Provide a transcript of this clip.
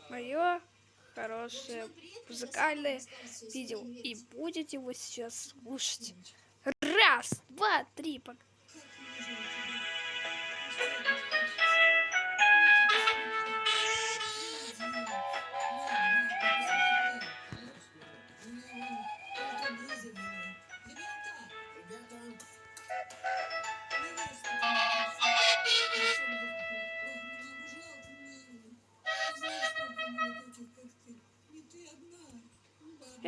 мое хорошее музыкальное видео. И будете его сейчас слушать. Раз, два, три.